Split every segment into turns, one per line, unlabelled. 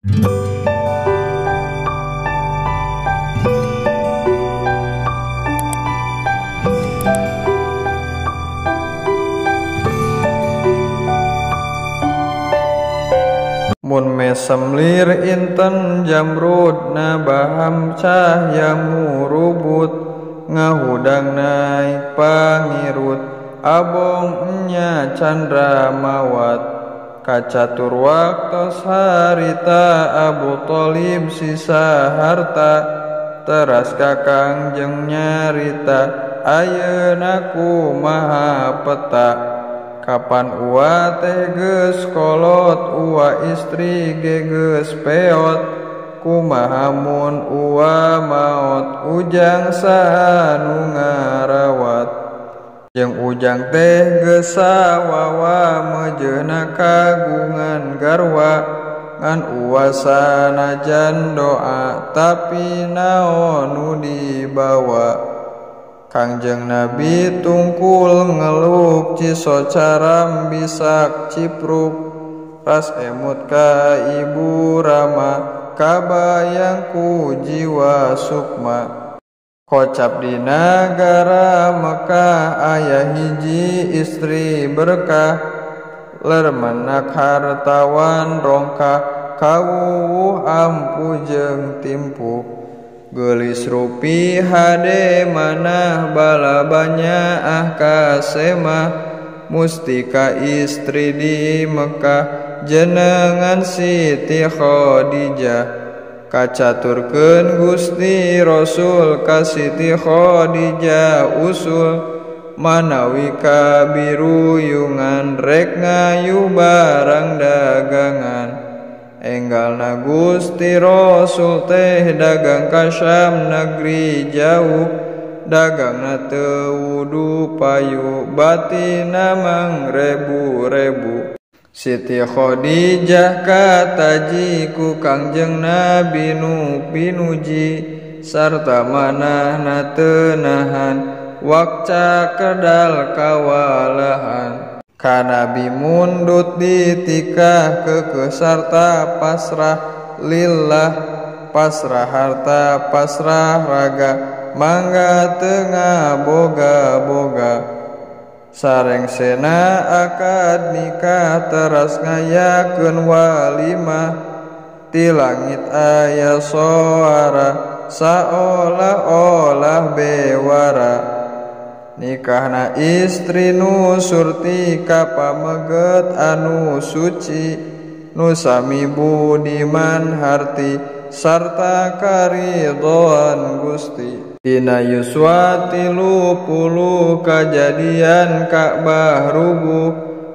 Mun mesem lir inten jamrud nabaham cahya murubut ngahudang naik pangirut abong nya candra mawat kacatur waktos harita Abu Thalib sisa harta teras kakang jeung nyarita ayeuna kumaha peta kapan uwa teh geus kolot uwa istri ge geus peot kumaha mun uwa maot ujang saha nu ngarawat jeung ujang teh geus sawawa mejeuna kagungan garwa ngan uwa sanajan doa tapi naon nu dibawa Kangjeng Nabi tungkul ngeluk ciso caram bisak cipruk ras emut ka ibu Rama kabayang ku jiwa sukma kocap di nagara Mekah aya hiji istri berkah lermenak hartawan rongkah kawuwuh ampu jeung timpuk gelis rupi hade manah balabanya kasemah mustika istri di Mekah jenengan Siti Khadijah kacaturkeun Gusti Rasul ka Siti Khadijah usul manawi kabiruyungan rek ngayu barang dagangan enggalna Gusti Rasul teh dagang ka Syam negeri jauh dagangna teu wudu payu batina mang rebu-rebu Siti Khadijah kataji ku Kangjeng Nabi nu pinuji sarta manahna teu nahan wakca kedal kawalahan ka Nabi mundut ditikah kekeh sarta pasrah lillah pasrah harta pasrah raga mangga tengah boga-boga sareng sena akad nikah teras ngayakeun walimah ti langit aya soara saolah-olah bewara nikahna istri nu surti ka pameget anu suci nu sami budiman harti sarta karidhoan Gusti dina yuswa 30 kajadian Ka'bah rubuh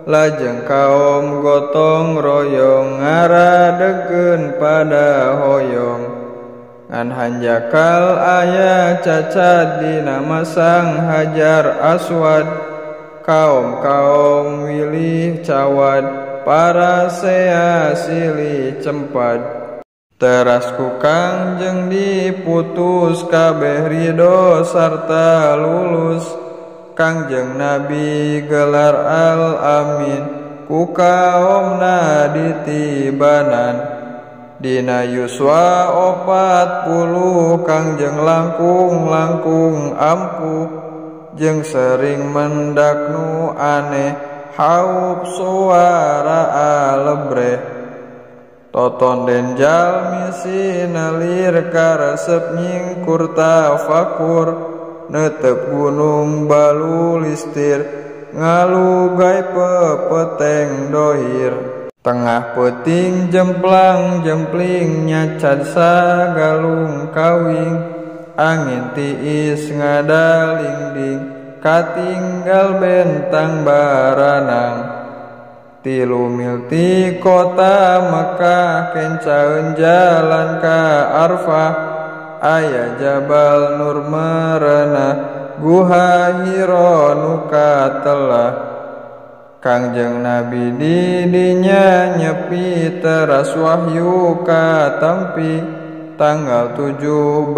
lajeng kaum gotong royong ngaradegeun pada hoyong ngan hanjakal aya cacat dina masang Hajar Aswad kaum wilih cawad para sea silih cempad teras ku Kangjeng diputus kabeh ridho sarta lulus Kangjeng Nabi gelar Al-Amin ku kaumna ditibanan dina yuswa 40 Kangjeng langkung ampuh jeung sering mendak nu aneh haup suara alebreh toton den jalmi sinalir karesep nyingkur tafakur netep gunung balulistir ngalugay pepeteng dohir tengah peuting jemplang jempling nyacad sagalung kawing angin tiis ngadalingding katinggal bentang baranang 3 mil ti kota Mekah kencaeun jalan ka Arfah aya Jabal Nur merenah guha Hira nu katelah Kangjeng Nabi didinya nyepi teras wahyu katampi tanggal 17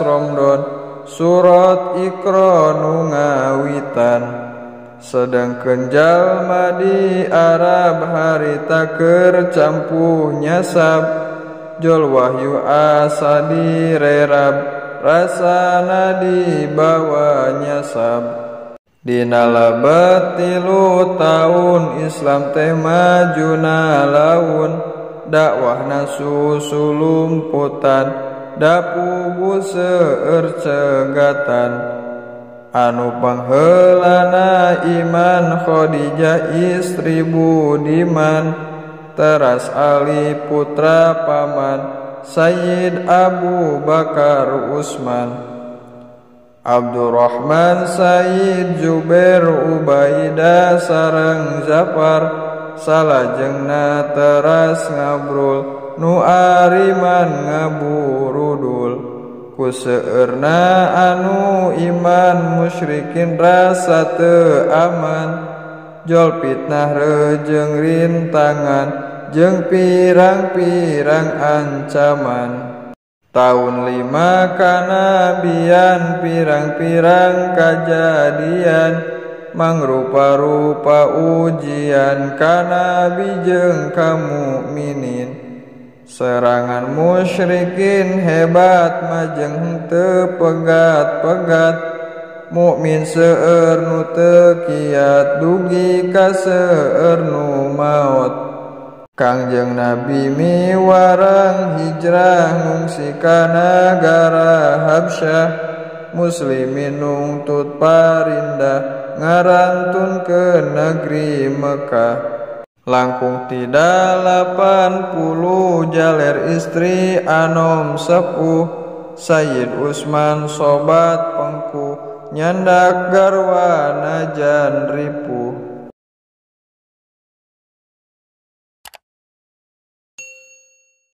Ramadan surat Iqra nu ngawitan sedangkeun jalma di Arab harita keur campuh nyasab Jol wahyu asa direrab rasana dibawa nyasab. Dina lebat 3 taun Islam teh majuna laun. Dakwahna susulumputan dapugu seueur cegatan. Anu pangheulana iman Khadijah istri budiman. Teras Ali putra paman Sayyid Abu Bakar Utsman. Abdurrahman Sayyid Jubair Ubaidah sareng Zafar. Salajengna teras ngabrul nu ariman ngaburudul. Ku seueurna anu iman musyrikin rasa teu aman. Jol fitnah rejeung rintangan jeung pirang-pirang ancaman. Taun 5 kanabian pirang-pirang kajadian mangrupa-rupa ujian ka nabi jeung ka mukminin. Serangan musyrikin hebat majeng teu pegat-pegat. Mukmin seueur nu teu kiat dugi ka seueur nu maot. Kangjeng Nabi miwarang hijrah ngungsi ka nagara Habsyah. Muslimin nungtut parindah ngarantun ke negeri Mekah. Langkung ti 80 jaler istri anom sepuh. Sayyid Utsman sobat pengku nyandak garwana jan ripuh.